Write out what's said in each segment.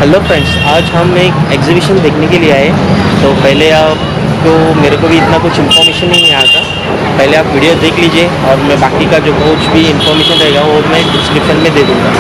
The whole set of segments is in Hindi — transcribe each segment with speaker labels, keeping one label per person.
Speaker 1: हेलो फ्रेंड्स, आज हम एक एग्जीबिशन देखने के लिए आए। तो पहले आपको मेरे को भी इतना कुछ इन्फॉर्मेशन नहीं आता। पहले आप वीडियो देख लीजिए और मैं बाकी का जो कुछ भी इन्फॉर्मेशन रहेगा वो मैं डिस्क्रिप्शन में दे दूँगा।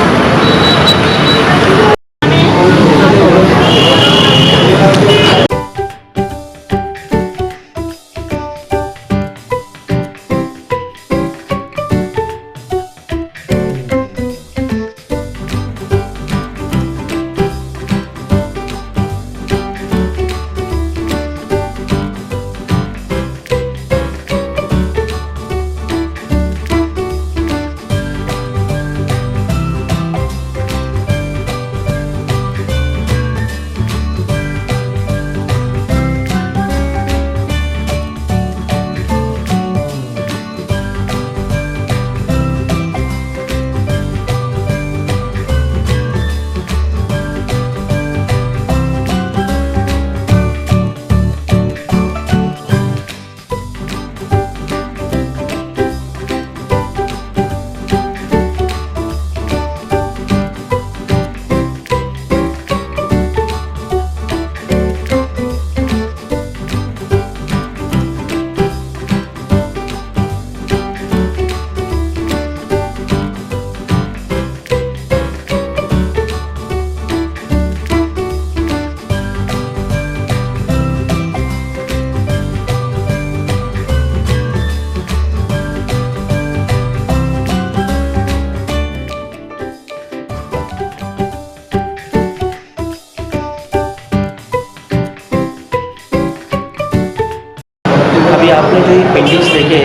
Speaker 1: अभी आपने जो ये पेंटिंग्स देखे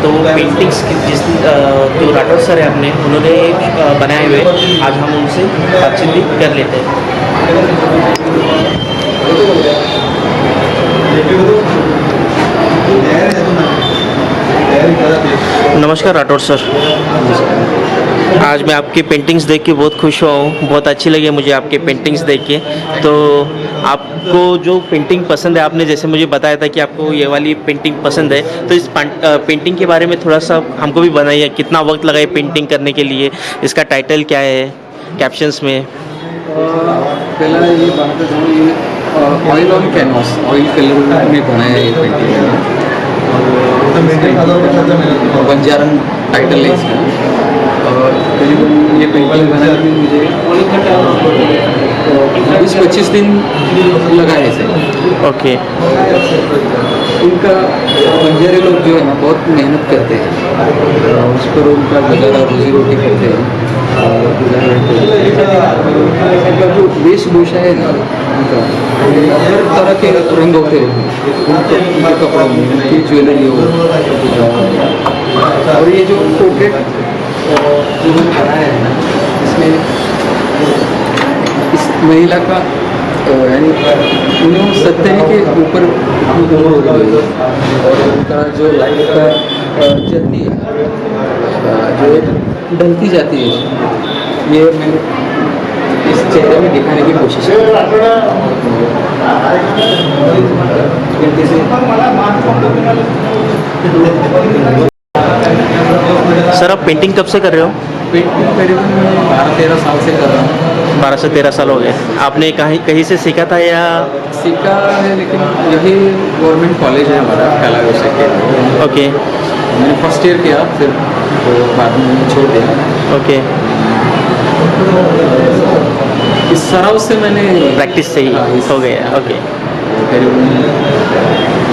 Speaker 1: तो पेंटिंग्स जो राठौर सर है अपने उन्होंने बनाए हुए, आज हम उनसे बातचीत भी कर लेते हैं। नमस्कार राठौर सर। आज मैं आपकी पेंटिंग्स देख के बहुत खुश हुआ हूँ, बहुत अच्छी लगी मुझे आपके पेंटिंग्स देख के। तो आपको जो पेंटिंग पसंद है, आपने जैसे मुझे बताया था कि आपको ये वाली पेंटिंग पसंद है, तो इस पेंटिंग के बारे में थोड़ा सा हमको भी बनाइए। कितना वक्त लगा ये पेंटिंग करने के लिए, इसका टाइटल क्या है कैप्शंस में?
Speaker 2: पहला ये बात है, ये oil on canvas, oil colour में बनाया ये पेंटिंग। बंजारा टाइटल है इसका। करीबन ये पेंटिंग बनाने में मुझे 20-25 दिन लगा है इसे।
Speaker 1: ओके।
Speaker 2: उनका बंजारे लोग जो है ना बहुत मेहनत करते हैं, उस पर उनका गुजारा रोजी रोटी करते हैं। उनका जो वेशभूषा है ना, उनका हर तरह के रंग होते हैं उनके कपड़ों में, उनकी ज्वेलरी हो। और ये जो पोर्ट्रेट जो बनाया है ना, इसमें इस महिला का यानी 1970 के ऊपर उम्र हो गई है, और उनका जो लाइफ का जर्नी है जो ढलती जाती है, ये मैंने इस चेहरे में दिखाने की कोशिश की।
Speaker 1: सर आप पेंटिंग कब से कर रहे हो?
Speaker 2: पेंटिंग करीबन 12-13 साल से कर रहा हूँ।
Speaker 1: 12 से 13 साल हो गए। आपने कहीं से सीखा था या?
Speaker 2: सीखा है, लेकिन यही गवर्नमेंट कॉलेज है हमारा, कला विषय के।
Speaker 1: ओके।
Speaker 2: मैंने फर्स्ट ईयर किया, फिर तो बाद में छोड़ दिया।
Speaker 1: ओके।
Speaker 2: इस सराव से मैंने
Speaker 1: प्रैक्टिस से ही हो गया। ओके।
Speaker 2: करीबन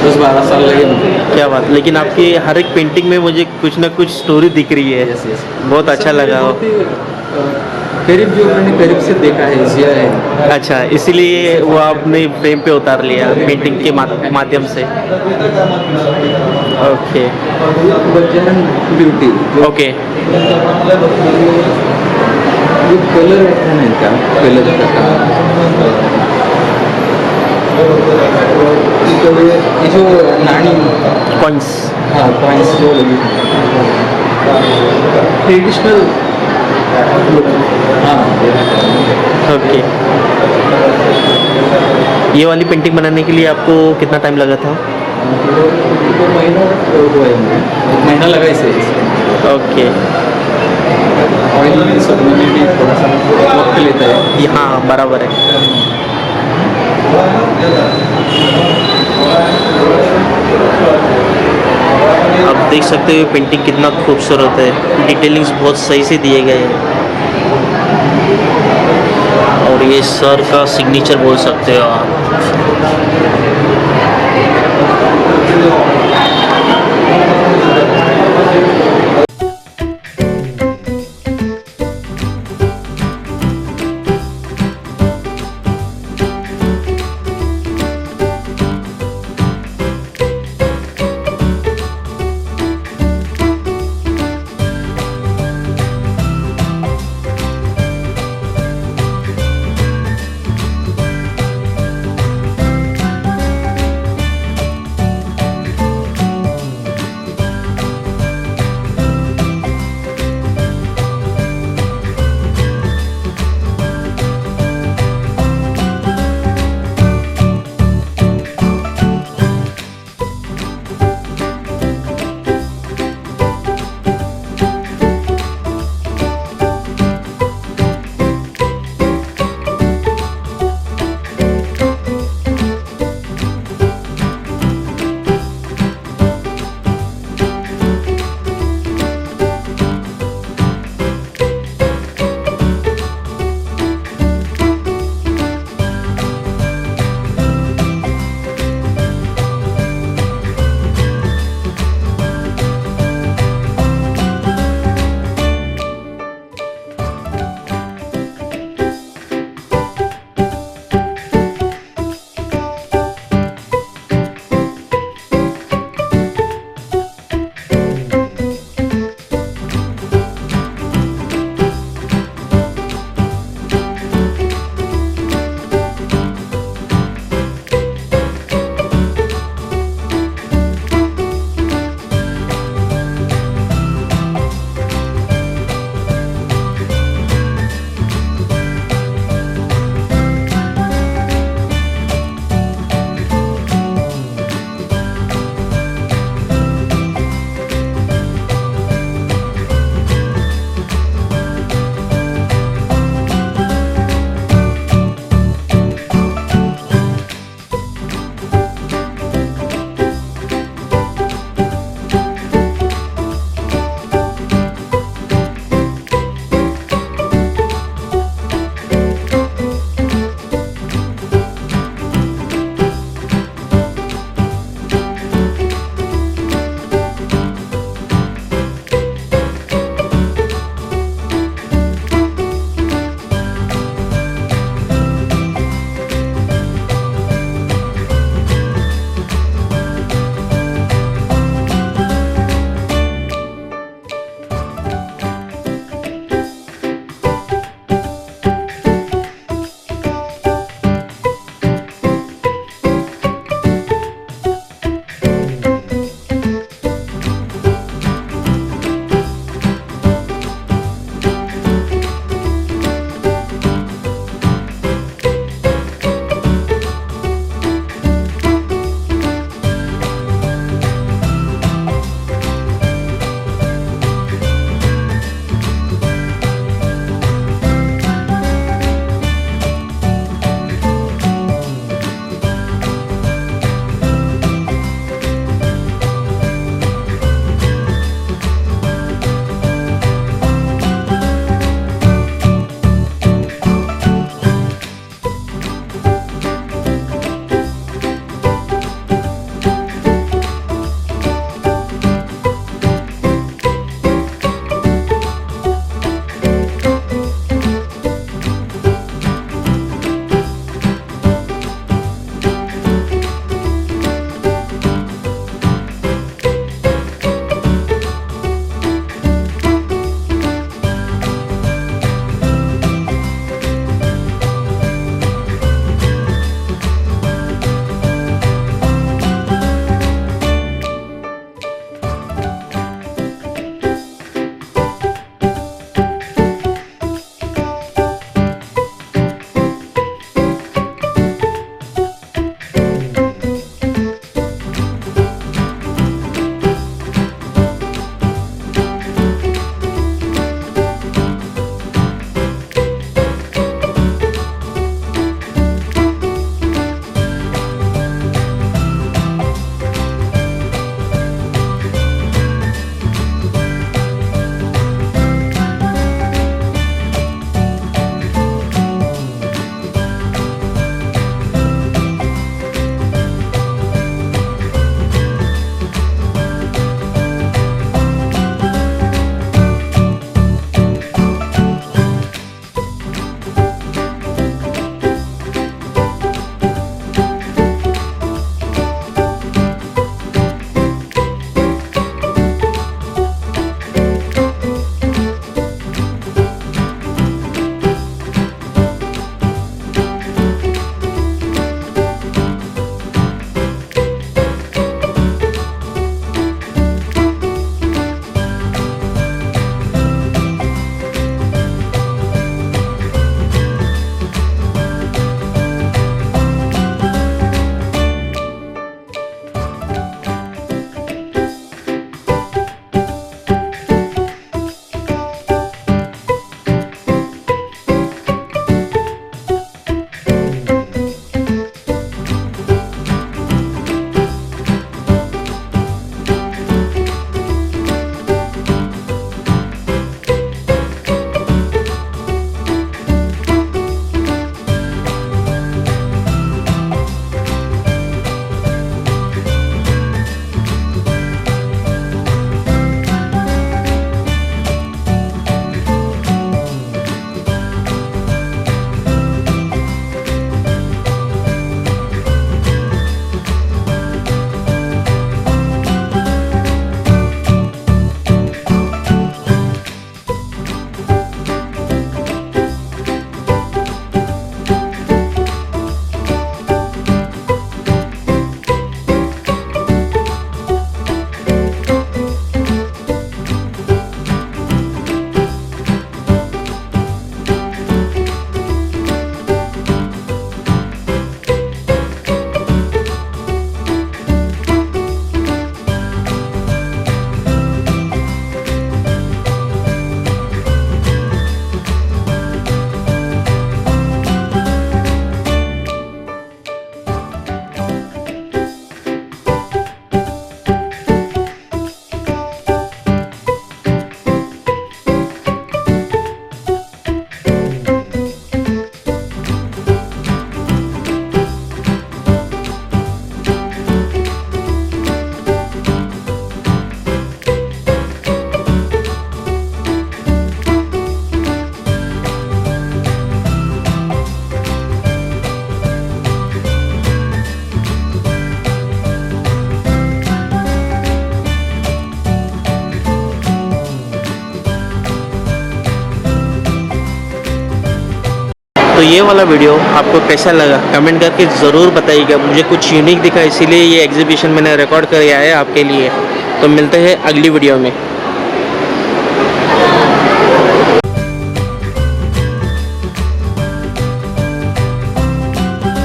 Speaker 2: 10-12 साल लगे मुझे।
Speaker 1: क्या बात। लेकिन आपकी हर एक पेंटिंग में मुझे कुछ ना कुछ स्टोरी दिख रही है।
Speaker 2: यस यस,
Speaker 1: बहुत अच्छा लगा।
Speaker 2: करीब जो मैंने करीब से देखा है, जिया है।
Speaker 1: अच्छा, इसीलिए वो आपने फ्रेम पे उतार लिया पेंटिंग के माध्यम से। ओके।
Speaker 2: बंजारन ब्यूटी।
Speaker 1: ओके।
Speaker 2: जो कलर है ना इनका, कलर का ये जो नानी
Speaker 1: कॉइन्स,
Speaker 2: हाँ कॉइन्स जो लगी ट्रेडिशनल लुक। हाँ। ओके।
Speaker 1: ये वाली पेंटिंग बनाने के लिए आपको कितना टाइम लगा था?
Speaker 2: 2 महीना हुआ है, 1 महीना लगा इसे।
Speaker 1: ओके।
Speaker 2: ऑयल सोखने में भी थोड़ा सा वक्त लेता है।
Speaker 1: ये हाँ बराबर है। आप देख सकते हो पेंटिंग कितना खूबसूरत है, डिटेलिंग्स बहुत सही से दिए गए हैं। और ये सर का सिग्नेचर बोल सकते हो आप। तो ये वाला वीडियो आपको कैसा लगा कमेंट करके ज़रूर बताइएगा। मुझे कुछ यूनिक दिखा, इसीलिए ये एग्जीबिशन मैंने रिकॉर्ड कर आया है आपके लिए। तो मिलते हैं अगली वीडियो में।